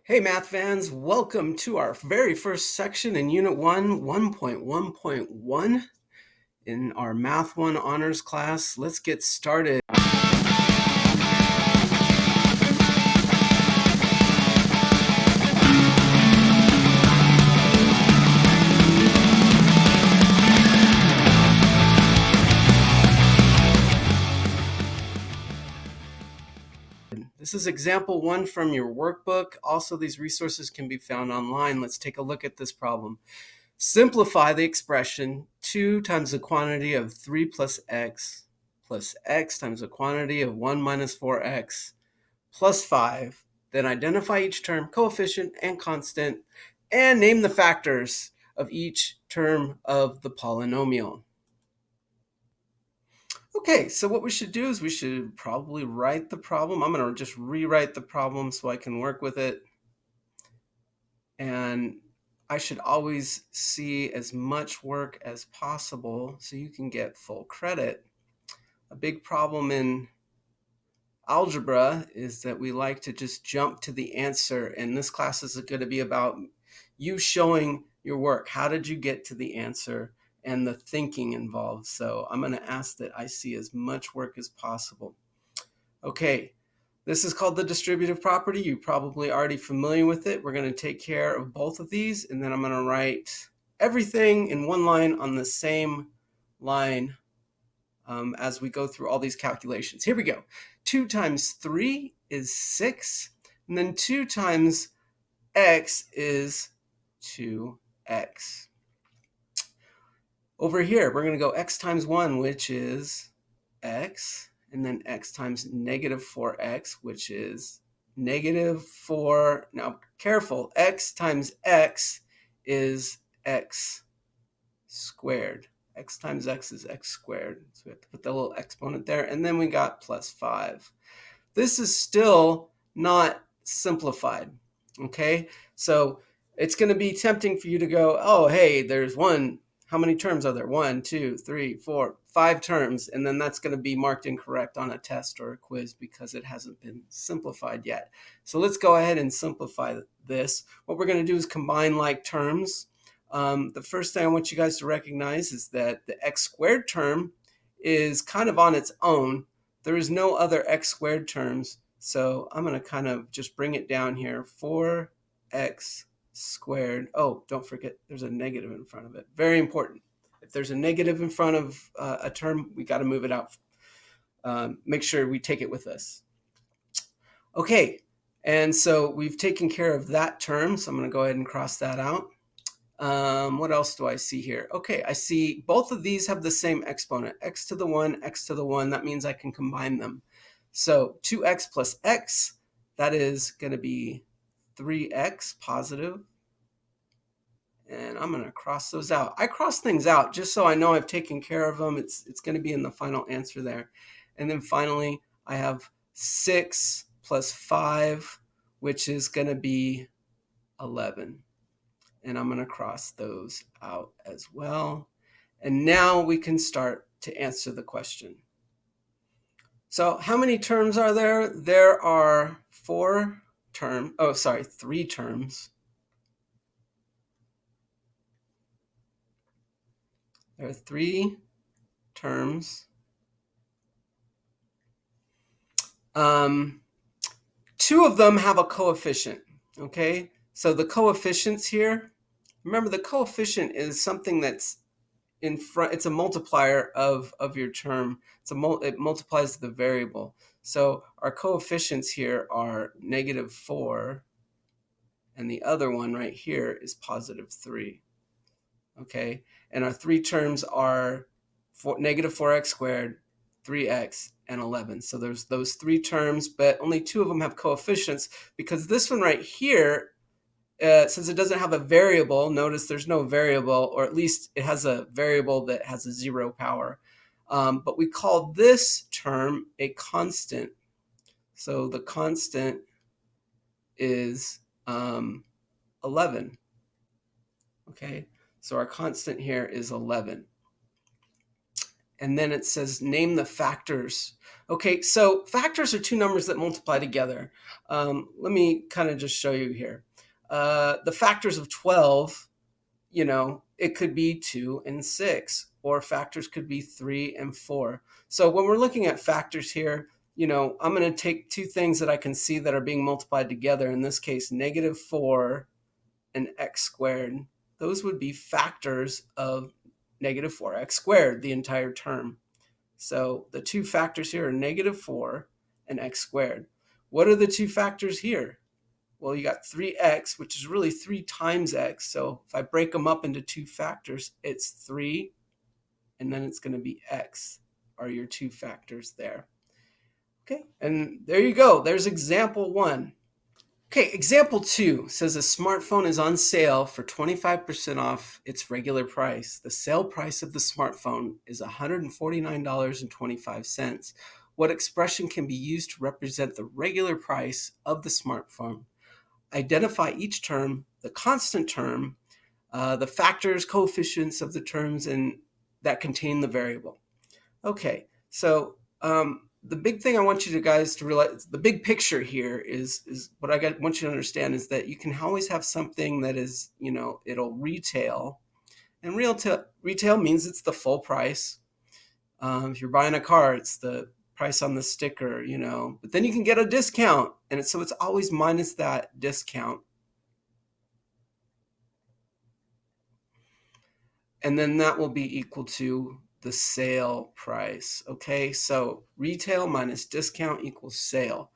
Hey, math fans, welcome to our very first section in Unit 1, 1.1.1 in our Math 1 honors class. Let's get started. This is example 1 from your workbook. Also, these resources can be found online. Let's take a look at this problem. Simplify the expression 2 times the quantity of 3 plus x times the quantity of 1 minus 4x plus 5. Then identify each term, coefficient, and constant, and name the factors of each term of the polynomial. Okay, so what we should do is we should probably write the problem. I'm going to just rewrite the problem so I can work with it. And I should always see as much work as possible so you can get full credit. A big problem in algebra is that we like to just jump to the answer, and this class is going to be about you showing your work. How did you get to the answer and the thinking involved? So I'm going to ask that I see as much work as possible. Okay, this is called the distributive property. You're probably already familiar with it. We're going to take care of both of these, and then I'm going to write everything in one line on the same line as we go through all these calculations. Here we go. 2 times 3 is 6, and then 2 times x is 2x. Over here, we're going to go x times 1, which is x, and then x times negative 4x, which is negative 4. Now, careful, x times x is x squared. X times x is x squared. So we have to put the little exponent there. And then we got plus 5. This is still not simplified, okay? So it's going to be tempting for you to go, oh, hey, there's one. How many terms are there? 1, 2, 3, 4, 5 terms. And then that's going to be marked incorrect on a test or a quiz because it hasn't been simplified yet. So let's go ahead and simplify this. What we're going to do is combine like terms. The first thing I want you guys to recognize is that the x squared term is kind of on its own. There is no other x squared terms, so I'm going to kind of just bring it down here. 4x squared. Oh, don't forget there's a negative in front of it. Very important. If there's a negative in front of a term, we got to move it out. Make sure we take it with us. Okay, and so we've taken care of that term, so I'm going to go ahead and cross that out. What else do I see here? Okay, I see both of these have the same exponent, x to the 1, x to the 1. That means I can combine them. So 2x plus x, that is going to be 3x positive. And I'm going to cross those out. I cross things out just so I know I've taken care of them. It's going to be in the final answer there. And then finally, I have 6 plus 5, which is going to be 11. And I'm going to cross those out as well. And now we can start to answer the question. So how many terms are there? There are 3 terms. There are 3 terms. 2 of them have a coefficient, okay? So the coefficients here, remember the coefficient is something that's in front, it's a multiplier of your term. It multiplies the variable. So our coefficients here are negative 4, and the other one right here is positive 3. Okay, and our 3 terms are negative 4x squared, 3x, and 11. So there's those 3 terms, but only 2 of them have coefficients because this one right here, since it doesn't have a variable, notice there's no variable, or at least it has a variable that has a 0 power. But we call this term a constant. So the constant is 11. Okay, so our constant here is 11. and then it says name the factors. Okay, so factors are two numbers that multiply together. Let me kind of just show you here. The factors of 12, it could be 2 and 6, or factors could be 3 and 4. So when we're looking at factors here, I'm going to take two things that I can see that are being multiplied together. In this case, -4 and x squared. Those would be factors of -4x squared, the entire term. So the two factors here are -4 and x squared. What are the two factors here? Well, you got 3x, which is really 3 times x. So if I break them up into two factors, it's 3, and then it's going to be x are your two factors there. Okay, and there you go. There's example 1. Okay, example 2 says a smartphone is on sale for 25% off its regular price. The sale price of the smartphone is $149.25. What expression can be used to represent the regular price of the smartphone? Identify each term, the constant term, the factors, coefficients of the terms and that contain the variable. Okay, so the big thing I want you guys to realize, the big picture here is what I want you to understand is that you can always have something that is, it'll retail, and retail means it's the full price. If you're buying a car, it's the price on the sticker, but then you can get a discount, and so it's always minus that discount. And then that will be equal to the sale price. Okay, so retail minus discount equals sale.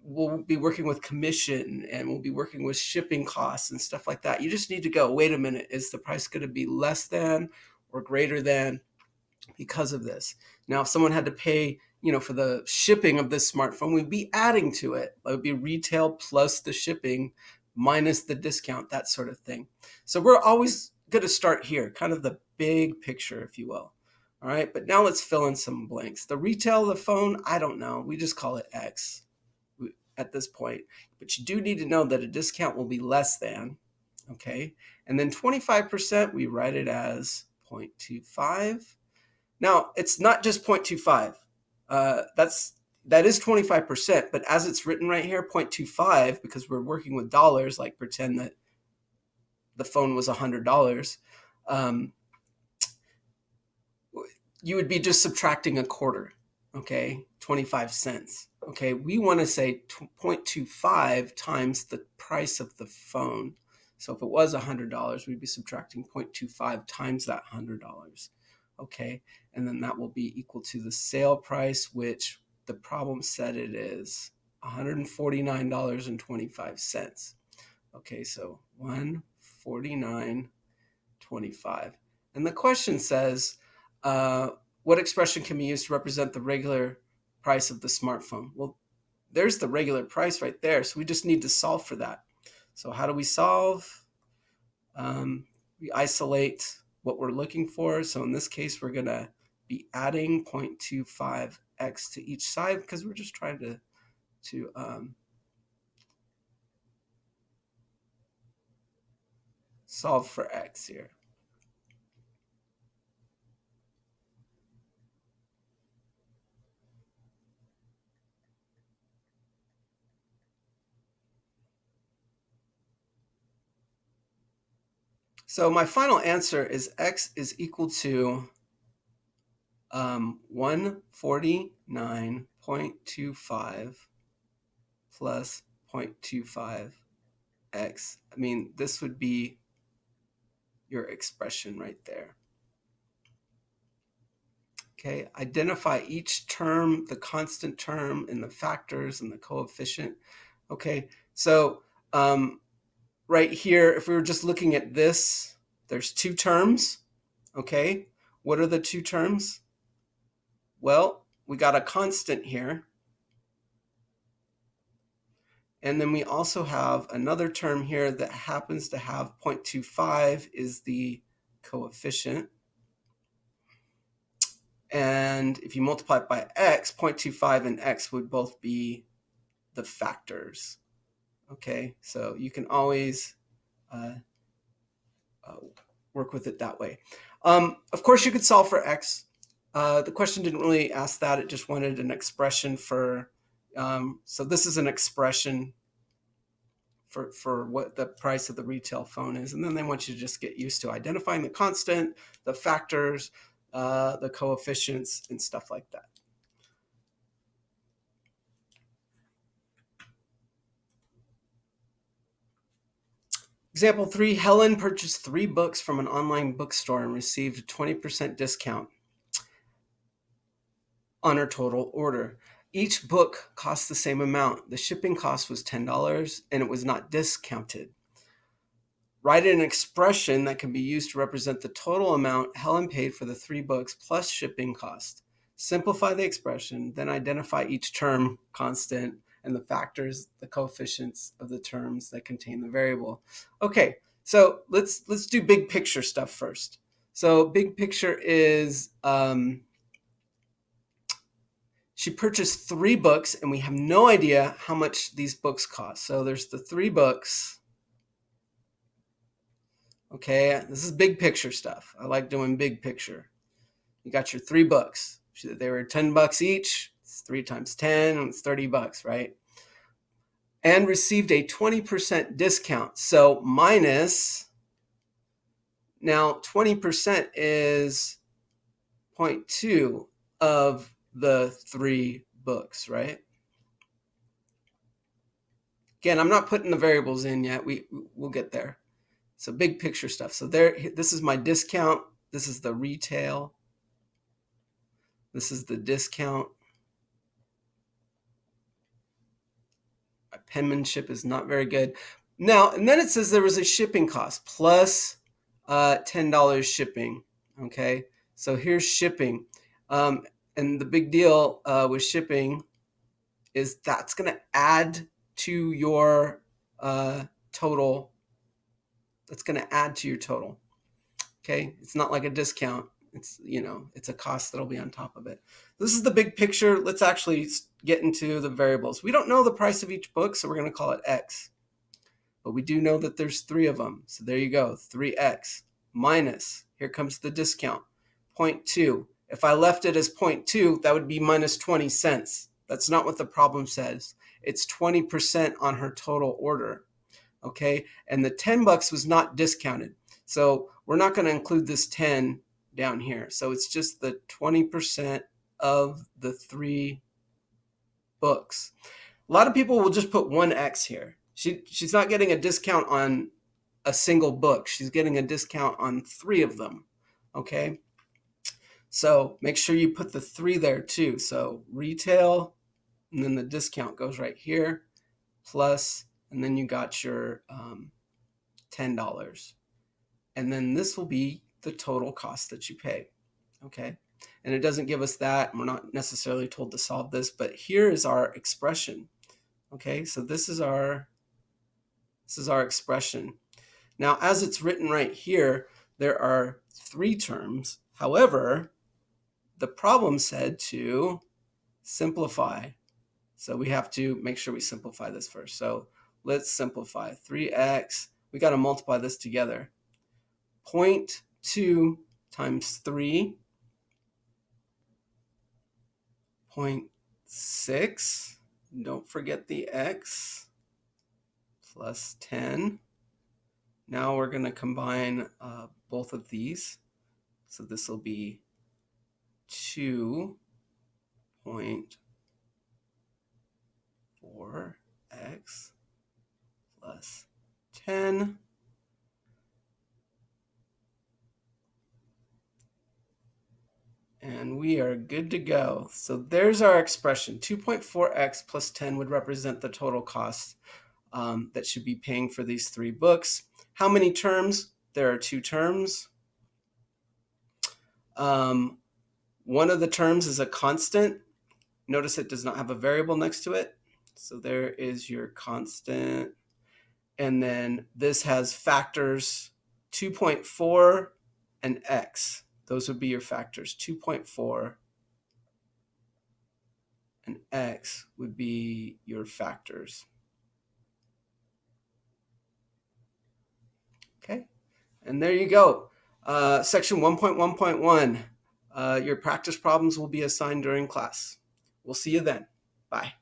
We'll be working with commission, and we'll be working with shipping costs and stuff like that. You just need to go, wait a minute, is the price going to be less than or greater than because of this? Now, if someone had to pay, for the shipping of this smartphone, we'd be adding to it. It would be retail plus the shipping minus the discount, that sort of thing. So we're always going to start here, kind of the big picture, if you will. All right, but now let's fill in some blanks. The retail of the phone, I don't know. We just call it X at this point. But you do need to know that a discount will be less than, okay? And then 25%, we write it as 0.25. Now, it's not just 0.25. That is 25%, but as it's written right here, 0.25, because we're working with dollars, like pretend that the phone was $100, you would be just subtracting a quarter, okay, 25 cents. Okay, we want to say 0.25 times the price of the phone. So if it was $100, we'd be subtracting 0.25 times that $100. Okay, and then that will be equal to the sale price, which the problem said it is $149.25. Okay, so $149.25. And the question says, what expression can be used to represent the regular price of the smartphone? Well, there's the regular price right there, so we just need to solve for that. So how do we solve? We isolate what we're looking for. So in this case, we're going to be adding 0.25x to each side because we're just trying to solve for x here. So my final answer is x is equal to 149.25 plus 0.25x. I mean, this would be your expression right there. Okay, identify each term, the constant term, and the factors and the coefficient. Okay, so right here, if we were just looking at this, there's two terms. Okay, what are the two terms? Well, we got a constant here. And then we also have another term here that happens to have 0.25 is the coefficient. And if you multiply it by x, 0.25 and x would both be the factors. Okay, so you can always work with it that way. Of course, you could solve for x. The question didn't really ask that. It just wanted an expression for, so this is an expression for what the price of the retail phone is. And then they want you to just get used to identifying the constant, the factors, the coefficients, and stuff like that. Example 3, Helen purchased 3 books from an online bookstore and received a 20% discount on her total order. Each book cost the same amount. The shipping cost was $10 and it was not discounted. Write an expression that can be used to represent the total amount Helen paid for the 3 books plus shipping cost. Simplify the expression, then identify each term, constant, and the factors, the coefficients of the terms that contain the variable. Okay, so let's do big picture stuff first. So big picture is she purchased 3 books and we have no idea how much these books cost. So there's the 3 books. Okay, this is big picture stuff. I like doing big picture. You got your 3 books. They were $10 each. It's 3 times 10, it's $30, right? And received a 20% discount. So minus, now 20% is 0.2 of the 3 books, right? Again, I'm not putting the variables in yet. We'll get there. So big picture stuff. So this is my discount. This is the retail. This is the discount. My penmanship is not very good. Now, and then it says there was a shipping cost plus $10 shipping. Okay, so here's shipping. And the big deal with shipping is that's going to add to your total. That's going to add to your total. Okay, it's not like a discount. It's, it's a cost that'll be on top of it. This is the big picture. Let's actually get into the variables. We don't know the price of each book, so we're going to call it X. But we do know that there's 3 of them. So there you go, 3X minus, here comes the discount, 0.2. If I left it as 0.2, that would be minus 20 cents. That's not what the problem says. It's 20% on her total order. Okay, and the $10 was not discounted. So we're not going to include this 10 down here. So it's just the 20% of the 3 books. A lot of people will just put 1X here. She's not getting a discount on a single book. She's getting a discount on 3 of them. Okay, so make sure you put the 3 there too. So retail, and then the discount goes right here, plus, and then you got your $10. And then this will be the total cost that you pay. Okay, and it doesn't give us that. We're not necessarily told to solve this, but here is our expression. Okay, so this is our expression. Now, as it's written right here, there are 3 terms. However, the problem said to simplify. So we have to make sure we simplify this first. So let's simplify. 3x, we got to multiply this together. 0.2 times 3, 0.6, don't forget the x, plus 10. Now we're going to combine both of these. So this will be 2.4x plus 10. And we are good to go. So there's our expression. 2.4x plus 10 would represent the total cost that should be paying for these 3 books. How many terms? There are 2 terms. One of the terms is a constant. Notice it does not have a variable next to it. So there is your constant. And then this has factors 2.4 and x. Those would be your factors. 2.4 and x would be your factors. Okay, and there you go. Section 1.1.1, your practice problems will be assigned during class. We'll see you then. Bye.